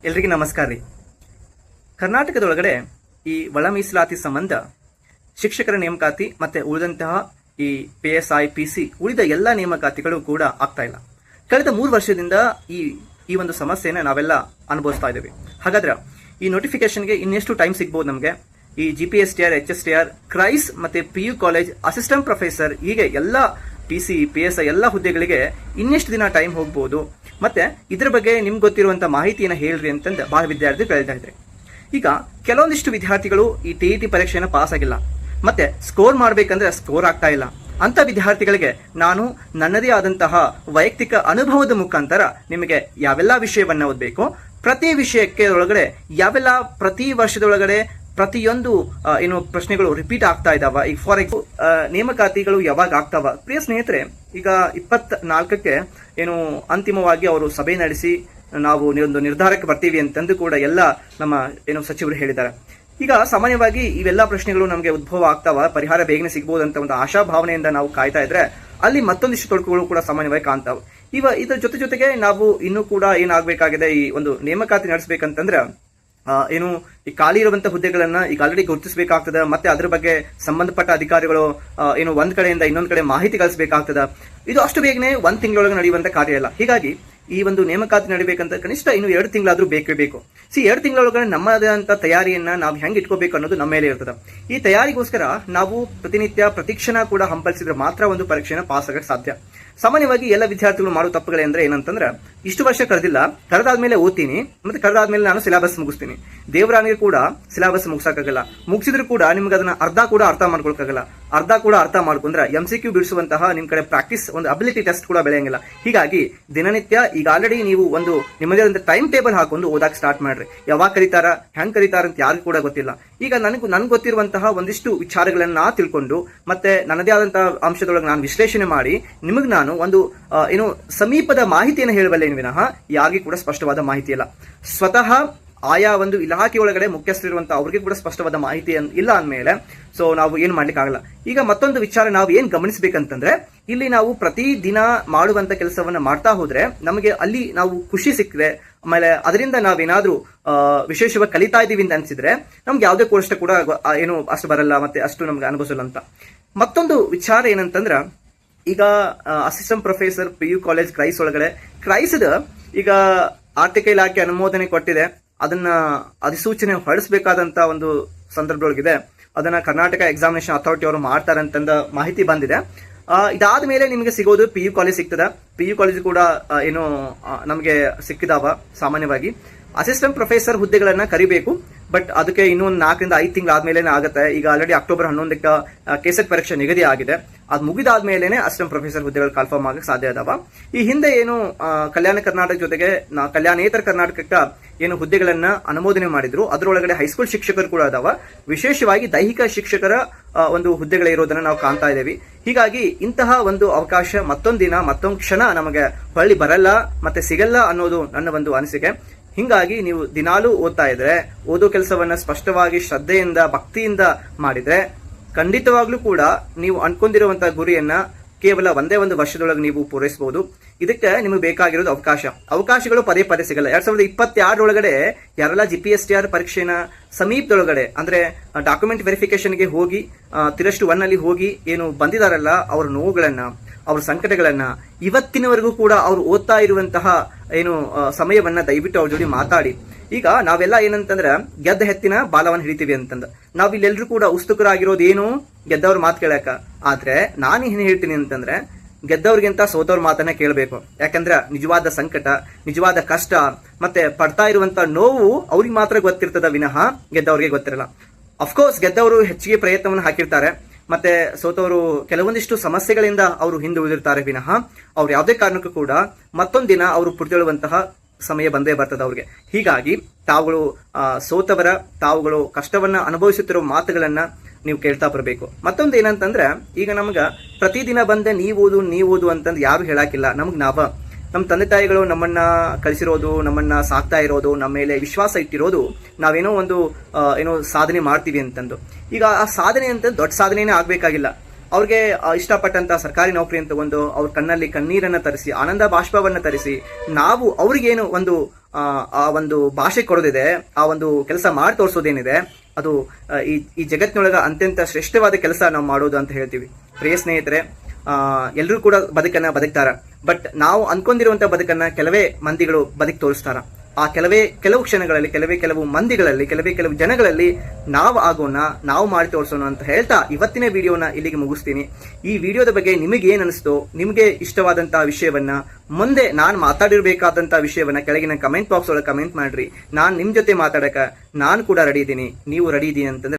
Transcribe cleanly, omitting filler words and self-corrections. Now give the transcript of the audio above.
ಎಲ್ರಿಗೂ ನಮಸ್ಕಾರ ರೀ. ಕರ್ನಾಟಕದೊಳಗಡೆ ಈ ಒಳ ಮೀಸಲಾತಿ ಸಂಬಂಧ ಶಿಕ್ಷಕರ ನೇಮಕಾತಿ ಮತ್ತೆ ಉಳಿದಂತಹ ಈ PSI PC ಉಳಿದ ಎಲ್ಲ ನೇಮಕಾತಿಗಳು ಕೂಡ ಆಗ್ತಾ ಇಲ್ಲ. ಕಳೆದ 3 ವರ್ಷದಿಂದ ಈ ಒಂದು ಸಮಸ್ಯೆನ ನಾವೆಲ್ಲ ಅನುಭವಿಸ್ತಾ ಇದ್ದೇವೆ. ಹಾಗಾದ್ರೆ ಈ ನೋಟಿಫಿಕೇಶನ್ಗೆ ಇನ್ನೆಷ್ಟು ಟೈಮ್ ಸಿಗ್ಬೋದು ನಮಗೆ? ಈ GPSTR, HSTR, ಕ್ರೈಸ್ ಮತ್ತೆ PU ಕಾಲೇಜ್ ಅಸಿಸ್ಟೆಂಟ್ ಪ್ರೊಫೆಸರ್ ಹೀಗೆ ಎಲ್ಲ PC, PSI ಎಲ್ಲ ಹುದ್ದೆಗಳಿಗೆ ಇನ್ನೆಷ್ಟು ದಿನ ಟೈಮ್ ಹೋಗ್ಬೋದು? ಮತ್ತೆ ಇದ್ರ ಬಗ್ಗೆ ನಿಮ್ಗೆ ಗೊತ್ತಿರುವಂತ ಮಾಹಿತಿಯನ್ನ ಹೇಳ್ರಿ ಅಂತಂದು ಬಹಳ ವಿದ್ಯಾರ್ಥಿಗಳು ಕೇಳ್ತಾ ಇದ್ದಾರೆ. ಈಗ ಕೆಲವೊಂದಿಷ್ಟು ವಿದ್ಯಾರ್ಥಿಗಳು ಈ TET ಪರೀಕ್ಷೆನ ಪಾಸ್ ಆಗಿಲ್ಲ, ಮತ್ತೆ ಸ್ಕೋರ್ ಮಾಡ್ಬೇಕಂದ್ರೆ ಸ್ಕೋರ್ ಆಗ್ತಾ ಇಲ್ಲ. ಅಂತ ವಿದ್ಯಾರ್ಥಿಗಳಿಗೆ ನಾನು ನನ್ನದೇ ಆದಂತಹ ವೈಯಕ್ತಿಕ ಅನುಭವದ ಮುಖಾಂತರ ನಿಮಗೆ ಯಾವೆಲ್ಲ ವಿಷಯವನ್ನ ಓದಬೇಕು, ಪ್ರತಿ ವಿಷಯಕ್ಕೆ ಒಳಗಡೆ ಯಾವೆಲ್ಲ ಪ್ರತಿ ವರ್ಷದೊಳಗಡೆ ಪ್ರತಿಯೊಂದು ಪ್ರಶ್ನೆಗಳು ರಿಪೀಟ್ ಆಗ್ತಾ ಇದಾವ. ಈಗ ಫಾರ್ ನೇಮಕಾತಿಗಳು ಯಾವಾಗ ಆಗ್ತಾವ? ಪ್ರಿಯ ಸ್ನೇಹಿತರೆ, ಈಗ 24ಕ್ಕೆ ಅಂತಿಮವಾಗಿ ಅವರು ಸಭೆ ನಡೆಸಿ ನಾವು ಒಂದು ನಿರ್ಧಾರಕ್ಕೆ ಬರ್ತೀವಿ ಅಂತಂದು ಕೂಡ ಎಲ್ಲ ನಮ್ಮ ಸಚಿವರು ಹೇಳಿದ್ದಾರೆ. ಈಗ ಸಾಮಾನ್ಯವಾಗಿ ಇವೆಲ್ಲ ಪ್ರಶ್ನೆಗಳು ನಮಗೆ ಉದ್ಭವ ಆಗ್ತಾವ, ಪರಿಹಾರ ಬೇಗನೆ ಸಿಗಬಹುದಂತ ಒಂದು ಆಶಾಭಾವನೆಯಿಂದ ನಾವು ಕಾಯ್ತಾ ಇದ್ರೆ ಅಲ್ಲಿ ಮತ್ತೊಂದಿಷ್ಟು ತೊಡಕುಗಳು ಕೂಡ ಸಾಮಾನ್ಯವಾಗಿ ಕಾಣ್ತಾವ. ಇದರ ಜೊತೆಗೆ ನಾವು ಇನ್ನೂ ಕೂಡ ಏನಾಗಬೇಕಾಗಿದೆ, ಈ ಒಂದು ನೇಮಕಾತಿ ನಡೆಸಬೇಕಂತಂದ್ರೆ ಈ ಖಾಲಿ ಇರುವಂತಹ ಹುದ್ದೆಗಳನ್ನ ಈಗ ಆಲ್ರೆಡಿ ಗುರುತಿಸಬೇಕಾಗ್ತದ. ಮತ್ತೆ ಅದ್ರ ಬಗ್ಗೆ ಸಂಬಂಧಪಟ್ಟ ಅಧಿಕಾರಿಗಳು ಒಂದ್ ಕಡೆಯಿಂದ ಇನ್ನೊಂದ್ ಕಡೆ ಮಾಹಿತಿ ಕಳಿಸಬೇಕಾಗ್ತದ. ಇದು ಅಷ್ಟು ಬೇಗನೆ 1 ತಿಂಗಳೊಳಗೆ ನಡೆಯುವಂತ ಕಾರ್ಯ ಇಲ್ಲ. ಹೀಗಾಗಿ ಈ ಒಂದು ನೇಮಕಾತಿ ನಡಿಬೇಕಂತ ಕನಿಷ್ಠ ಇನ್ನು 2 ತಿಂಗಳಾದ್ರೂ ಬೇಕೇ ಬೇಕು. 2 ತಿಂಗಳೊಳಗಡೆ ನಮ್ಮದಂತ ತಯಾರಿಯನ್ನ ನಾವು ಹೆಂಗ್ ಇಟ್ಕೋಬೇಕು ಅನ್ನೋದು ನಮ್ಮ ಮೇಲೆ ಇರ್ತದೆ. ಈ ತಯಾರಿಗೋಸ್ಕರ ನಾವು ಪ್ರತಿನಿತ್ಯ ಪ್ರತಿಕ್ಷಣ ಕೂಡ ಹಂಬಲಿಸಿದ್ರೆ ಮಾತ್ರ ಒಂದು ಪರೀಕ್ಷೆನ ಪಾಸ್ ಆಗಕ್ಕೆ ಸಾಧ್ಯ. ಸಾಮಾನ್ಯವಾಗಿ ಎಲ್ಲ ವಿದ್ಯಾರ್ಥಿಗಳು ಮಾಡೋ ತಪ್ಪುಗಳೇಂದ್ರೆ ಏನಂತಂದ್ರೆ, ಇಷ್ಟು ವರ್ಷ ಕರೆದಿಲ್ಲ, ಕರೆದಾದ್ಮೇಲೆ ಓದ್ತೀನಿ, ಮತ್ತೆ ಕರೆದಾದ್ಮೇಲೆ ನಾನು ಸಿಲೆಬಸ್ ಮುಗಿಸ್ತೀನಿ. ದೇವರಾಣಿಗೆ ಕೂಡ ಸಿಲೆಬಸ್ ಮುಗಿಸಕ್ಕಾಗಲ್ಲ. ಮುಗಿಸಿದ್ರು ಕೂಡ ನಿಮ್ಗೆ ಅದನ್ನ ಅರ್ಧ ಕೂಡ ಅರ್ಥ ಮಾಡ್ಕೊಳಕ್ಕಾಗಲ್ಲ. ಅರ್ಧ ಕೂಡ ಅರ್ಥ ಮಾಡ್ಕೊಂಡ್ರೆ MCQ ಬಿಡಿಸುವಂತಹ ನಿಮ್ ಕಡೆ ಪ್ರಾಕ್ಟೀಸ್ ಒಂದು ಅಬಿಲಿಟಿ ಟೆಸ್ಟ್ ಕೂಡ ಬೆಳೆಯಂಗಿಲ್ಲ. ಹೀಗಾಗಿ ದಿನನಿತ್ಯ ಈಗ ಆಲ್ರೆಡಿ ನೀವು ಒಂದು ನಿಮ್ಮದೇ ಒಂದು ಟೈಮ್ ಟೇಬಲ್ ಹಾಕೊಂಡು ಓದಕ್ಕೆ ಸ್ಟಾರ್ಟ್ ಮಾಡ್ರಿ. ಯಾವಾಗ ಕರೀತಾರ, ಹೆಂಗ್ ಕರೀತಾರ ಅಂತ ಯಾರಿಗೂ ಕೂಡ ಗೊತ್ತಿಲ್ಲ. ಈಗ ನನ್ಗೆ ಗೊತ್ತಿರುವಂತಹ ಒಂದಿಷ್ಟು ವಿಚಾರಗಳನ್ನ ತಿಳ್ಕೊಂಡು ಮತ್ತೆ ನನ್ನದೇ ಆದಂತಹ ಅಂಶದೊಳಗೆ ನಾನು ವಿಶ್ಲೇಷಣೆ ಮಾಡಿ ನಿಮಗೆ ನಾನು ಒಂದು ಸಮೀಪದ ಮಾಹಿತಿಯನ್ನು ಹೇಳಬಲ್ಲೇನು ವಿನಃ ಯಾರಿಗೂ ಕೂಡ ಸ್ಪಷ್ಟವಾದ ಮಾಹಿತಿ ಇಲ್ಲ. ಸ್ವತಃ ಆಯಾ ಒಂದು ಇಲಾಖೆ ಒಳಗಡೆ ಮುಖ್ಯಸ್ಥರಿರುವಂತಹ ಅವ್ರಿಗೆ ಕೂಡ ಸ್ಪಷ್ಟವಾದ ಮಾಹಿತಿ ಇಲ್ಲ ಅಂದ್ಮೇಲೆ ಸೊ ನಾವು ಏನ್ ಮಾಡ್ಲಿಕ್ಕೆ ಆಗಲ್ಲ. ಈಗ ಮತ್ತೊಂದು ವಿಚಾರ ನಾವು ಏನ್ ಗಮನಿಸಬೇಕಂತಂದ್ರೆ, ಇಲ್ಲಿ ನಾವು ಪ್ರತಿ ದಿನ ಮಾಡುವಂತ ಕೆಲಸವನ್ನ ಮಾಡ್ತಾ ಹೋದ್ರೆ ನಮಗೆ ಅಲ್ಲಿ ನಾವು ಖುಷಿ ಸಿಕ್ಕರೆ, ಆಮೇಲೆ ಅದರಿಂದ ನಾವೇನಾದ್ರೂ ವಿಶೇಷವಾಗಿ ಕಲಿತಾ ಇದೀವಿ ಅಂತ ಅನ್ಸಿದ್ರೆ ನಮ್ಗೆ ಯಾವುದೇ ಕೋರ್ಸ್ ಕೂಡ ಅಷ್ಟು ಬರಲ್ಲ, ಮತ್ತೆ ಅಷ್ಟು ನಮ್ಗೆ ಅನುಭವಿಸಲ್ಲ ಅಂತ. ಮತ್ತೊಂದು ವಿಚಾರ ಏನಂತಂದ್ರ, ಈಗ ಅಸಿಸ್ಟೆಂಟ್ ಪ್ರೊಫೆಸರ್ PU ಕಾಲೇಜ್ ಕ್ರೈಸ್ ಒಳಗಡೆ ಕ್ರೈಸ್ದ ಈಗ ಆರ್ಥಿಕ ಇಲಾಖೆ ಅನುಮೋದನೆ ಕೊಟ್ಟಿದೆ. ಅದನ್ನ ಅಧಿಸೂಚನೆ ಹೊರಡಿಸಬೇಕಾದಂತ ಒಂದು ಸಂದರ್ಭದೊಳಗಿದೆ. ಅದನ್ನ ಕರ್ನಾಟಕ ಎಕ್ಸಾಮಿನೇಷನ್ ಅಥಾರಿಟಿ ಅವರು ಮಾಡ್ತಾರೆ ಅಂತಂದ ಮಾಹಿತಿ ಬಂದಿದೆ. ಇದಾದ ಮೇಲೆ ನಿಮಗೆ ಸಿಗೋದು PU ಕಾಲೇಜ್ ಸಿಗ್ತದ. PU ಕಾಲೇಜ್ ಕೂಡ ನಮಗೆ ಸಿಕ್ಕಿದಾವ. ಸಾಮಾನ್ಯವಾಗಿ ಅಸಿಸ್ಟೆಂಟ್ ಪ್ರೊಫೆಸರ್ ಹುದ್ದೆಗಳನ್ನ ಕರಿಬೇಕು, ಬಟ್ ಅದಕ್ಕೆ ಇನ್ನೂ 4 ರಿಂದ 5 ತಿಂಗಳಾದ್ಮೇಲೆ ಆಗುತ್ತೆ. ಈಗ ಆಲ್ರೆಡಿ ಅಕ್ಟೋಬರ್ 11ಕ್ಕೆ ಕೆಸೆಟ್ ಪರೀಕ್ಷೆ ನಿಗದಿ ಆಗಿದೆ. ಅದು ಮುಗಿದಾದ್ಮೇಲೆ ಅಸಿಸ್ಟೆಂಟ್ ಪ್ರೊಫೆಸರ್ ಹುದ್ದೆಗಳು ಕನ್ಫರ್ಮ್ ಆಗಕ್ಕೆ ಸಾಧ್ಯ ಅದಾವ. ಈ ಹಿಂದೆ ಕಲ್ಯಾಣ ಕರ್ನಾಟಕ ಜೊತೆಗೆ ಕಲ್ಯಾಣೇತರ ಕರ್ನಾಟಕಕ್ಕೆ ಹುದ್ದೆಗಳನ್ನ ಅನುಮೋದನೆ ಮಾಡಿದ್ರು. ಅದರೊಳಗಡೆ ಹೈಸ್ಕೂಲ್ ಶಿಕ್ಷಕರು ಕೂಡ ಅದಾವ. ವಿಶೇಷವಾಗಿ ದೈಹಿಕ ಶಿಕ್ಷಕರ ಒಂದು ಹುದ್ದೆಗಳಿರೋದನ್ನ ನಾವು ಕಾಣ್ತಾ ಇದ್ದೇವೆ. ಹೀಗಾಗಿ ಇಂತಹ ಒಂದು ಅವಕಾಶ ಮತ್ತೊಂದಿನ ಮತ್ತೊಂದು ಕ್ಷಣ ನಮಗೆ ಹೊಳ್ಳಿ ಬರಲ್ಲ ಮತ್ತೆ ಸಿಗಲ್ಲ ಅನ್ನೋದು ನನ್ನ ಒಂದು ಅನಿಸಿಕೆ. ಹಿಂಗಾಗಿ ನೀವು ದಿನಾಲೂ ಓದ್ತಾ ಇದ್ರೆ, ಓದೋ ಕೆಲಸವನ್ನ ಸ್ಪಷ್ಟವಾಗಿ ಶ್ರದ್ಧೆಯಿಂದ ಭಕ್ತಿಯಿಂದ ಮಾಡಿದ್ರೆ ಖಂಡಿತವಾಗ್ಲೂ ಕೂಡ ನೀವು ಅನ್ಕೊಂಡಿರುವಂತಹ ಗುರಿಯನ್ನ ಕೇವಲ ಒಂದೇ ಒಂದು ವರ್ಷದೊಳಗೆ ನೀವು ಪೂರೈಸಬಹುದು. ಇದಕ್ಕೆ ನಿಮಗೆ ಬೇಕಾಗಿರೋದು ಅವಕಾಶಗಳು ಪದೇ ಪದೇ ಸಿಗಲ್ಲ. 2022 ಒಳಗಡೆ ಯಾರೆಲ್ಲ GPSTR ಪರೀಕ್ಷೆನ ಸಮೀಪದೊಳಗಡೆ ಅಂದ್ರೆ ಡಾಕ್ಯುಮೆಂಟ್ ವೆರಿಫಿಕೇಶನ್ಗೆ ಹೋಗಿ ತಿರಷ್ಟು 1 ಅಲ್ಲಿ ಹೋಗಿ ಬಂದಿದಾರಲ್ಲ, ಅವ್ರ ನೋವುಗಳನ್ನ, ಅವ್ರ ಸಂಕಟಗಳನ್ನ ಇವತ್ತಿನವರೆಗೂ ಕೂಡ ಅವ್ರು ಓದ್ತಾ ಇರುವಂತಹ ಸಮಯವನ್ನ ದಯವಿಟ್ಟು ಅವ್ರ ಜೊತೆ ಮಾತಾಡಿ. ಈಗ ನಾವೆಲ್ಲ ಏನಂತಂದ್ರೆ ಗೆದ್ದ ಹೆತ್ತಿನ ಬಾಲವನ್ನ ಹಿಡಿತೀವಿ ಅಂತಂದ ನಾವ್ ಇಲ್ಲೆಲ್ಲರೂ ಕೂಡ ಉತ್ಸುಕರಾಗಿರೋದೇನು ಗೆದ್ದವ್ರ ಮಾತು ಕೇಳಕ. ಆದ್ರೆ ನಾನು ಏನ್ ಹೇಳ್ತೀನಿ ಅಂತಂದ್ರೆ, ಗೆದ್ದವ್ರಿಗಿಂತ ಸೋತವ್ರ ಮಾತನ್ನ ಕೇಳಬೇಕು. ಯಾಕಂದ್ರೆ ನಿಜವಾದ ಸಂಕಟ, ನಿಜವಾದ ಕಷ್ಟ ಮತ್ತೆ ಪಡ್ತಾ ಇರುವಂತ ನೋವು ಅವ್ರಿಗೆ ಮಾತ್ರ ಗೊತ್ತಿರ್ತದ ವಿನಃ ಗೆದ್ದವ್ರಿಗೆ ಗೊತ್ತಿರಲ್ಲ. ಅಫ್ಕೋರ್ಸ್ ಗೆದ್ದವರು ಹೆಚ್ಚಿಗೆ ಪ್ರಯತ್ನವನ್ನು ಹಾಕಿರ್ತಾರೆ, ಮತ್ತೆ ಸೋತವರು ಕೆಲವೊಂದಿಷ್ಟು ಸಮಸ್ಯೆಗಳಿಂದ ಅವರು ಹಿಂದೆ ಉಳಿದಿರ್ತಾರೆ ವಿನಃ ಅವ್ರು ಯಾವುದೇ ಕಾರಣಕ್ಕೂ ಕೂಡ ಮತ್ತೊಂದಿನ ಅವರು ಪುಟಿದೇಳುವಂತಹ ಸಮಯ ಬಂದೇ ಬರ್ತದೆ ಅವ್ರಿಗೆ. ಹೀಗಾಗಿ ತಾವುಗಳು ಕಷ್ಟವನ್ನ ಅನುಭವಿಸುತ್ತಿರೋ ಮಾತುಗಳನ್ನ ನೀವು ಕೇಳ್ತಾ ಬರಬೇಕು. ಮತ್ತೊಂದು ಏನಂತಂದ್ರೆ, ಈಗ ನಮ್ಗ ಪ್ರತಿದಿನ ಬಂದೆ ನೀವೋದು ಅಂತಂದು ಯಾರು ಹೇಳಾಕಿಲ್ಲ. ನಮ್ಮ ತಂದೆ ತಾಯಿಗಳು ನಮ್ಮನ್ನ ಕಳಿಸಿರೋದು, ನಮ್ಮನ್ನ ಸಾಕ್ತಾ ಇರೋದು, ನಮ್ಮ ಮೇಲೆ ವಿಶ್ವಾಸ ಇಟ್ಟಿರೋದು ನಾವೇನೋ ಒಂದು ಸಾಧನೆ ಮಾಡ್ತೀವಿ ಅಂತಂದು. ಈಗ ಆ ಸಾಧನೆ ಅಂತ ದೊಡ್ಡ ಸಾಧನೆನೇ ಆಗ್ಬೇಕಾಗಿಲ್ಲ. ಅವ್ರಿಗೆ ಇಷ್ಟಪಟ್ಟಂತ ಸರ್ಕಾರಿ ನೌಕರಿಯನ್ನು ತಗೊಂಡು ಅವ್ರ ಕಣ್ಣಲ್ಲಿ ಕಣ್ಣೀರನ್ನ ತರಿಸಿ, ಆನಂದ ಬಾಷ್ಪವನ್ನ ತರಿಸಿ, ನಾವು ಅವ್ರಿಗೇನು ಒಂದು ಆ ಒಂದು ಭಾಷೆ ಕೊಡೋದಿದೆ, ಆ ಒಂದು ಕೆಲಸ ಮಾಡಿ ತೋರಿಸೋದೇನಿದೆ, ಅದು ಈ ಜಗತ್ತಿನೊಳಗ ಅತ್ಯಂತ ಶ್ರೇಷ್ಠವಾದ ಕೆಲಸ ನಾವು ಮಾಡೋದು ಅಂತ ಹೇಳ್ತೀವಿ. ಪ್ರಿಯ ಸ್ನೇಹಿತರೆ, ಎಲ್ಲರೂ ಕೂಡ ಬದುಕನ್ನ ಬದುಕ್ತಾರ. ಬಟ್ ನಾವು ಅನ್ಕೊಂಡಿರುವಂತ ಬದುಕನ್ನ ಕೆಲವೇ ಮಂದಿಗಳು ಬದುಕಿ ತೋರಿಸ್ತಾರ. ಆ ಕೆಲವು ಕ್ಷಣಗಳಲ್ಲಿ, ಕೆಲವು ಮಂದಿಗಳಲ್ಲಿ, ಕೆಲವು ಜನಗಳಲ್ಲಿ ನಾವು ಆಗೋಣ, ನಾವು ಮಾಡಿ ತೋರಿಸೋಣ ಅಂತ ಹೇಳ್ತಾ ಇವತ್ತಿನ ವಿಡಿಯೋನ ಇಲ್ಲಿಗೆ ಮುಗಿಸ್ತೀನಿ. ಈ ವಿಡಿಯೋದ ಬಗ್ಗೆ ನಿಮಗೆ ಏನ್ ಅನಿಸ್ತೋ, ನಿಮಗೆ ಇಷ್ಟವಾದಂತಹ ವಿಷಯವನ್ನ, ಮುಂದೆ ನಾನು ಮಾತಾಡಿರ್ಬೇಕಾದಂತಹ ವಿಷಯವನ್ನ ಕೆಳಗಿನ ಕಮೆಂಟ್ ಬಾಕ್ಸ್ ಒಳಗೆ ಕಮೆಂಟ್ ಮಾಡ್ರಿ. ನಾನ್ ನಿಮ್ ಜೊತೆ ಮಾತಾಡಕ ನಾನು ಕೂಡ ರೆಡಿ ಇದ್ದೀನಿ, ನೀವು ರೆಡಿ ಇದ್ದೀನಿ ಅಂತಂದ್ರೆ